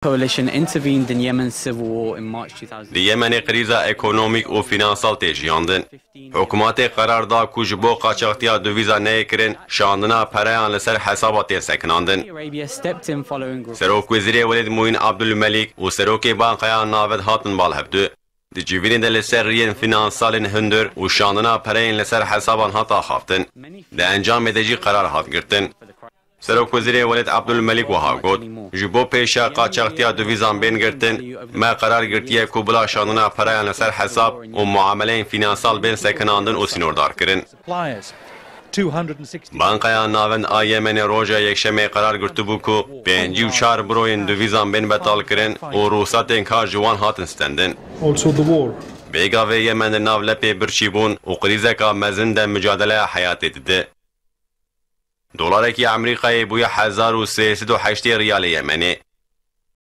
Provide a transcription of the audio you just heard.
Coalition intervened in Yemen's civil war in March 2000. Di Yemenê krîza ekonomîk û finansal tê jiyandin. Hikûmetê qerar da ku ji bo qaçaxtiya dovîza neyê kirin, şandina pereyan li ser hesaba tê sekinandin. Saudi Arabia stepped in following Serokwezîrê Welêd Muîn Abdulmelik û Serokê Bankaya Naved hatin balhevdû. Di civînê de li ser riyên finansalên hundir û şandina pereyên li ser hesaban hata xaftin. Di encamê de jî qerar hat girtin. Serokwezîrê Welêd Abdulmelik wiha got, ji bo pêşa qaçaxtiya dovîzan bên girtin, me qerar girtiye ku bila şandina pereyan li ser hesab û muameleyên finansal bên sekinandin û sînordar kirin. Bankaya Navend a Yemenê roja yekşemê qerar girtibû ku 54 biroyên dovîzan bên betal kirin û rûsatên kar ji wan hatin stendin. Bêgavê Yemen di nav lepê birçîbûn û krîzeka mezin de mücadeleya heyatê dide. Dolarekî Amerîkayê bûye 1380 riyalê Yemenê.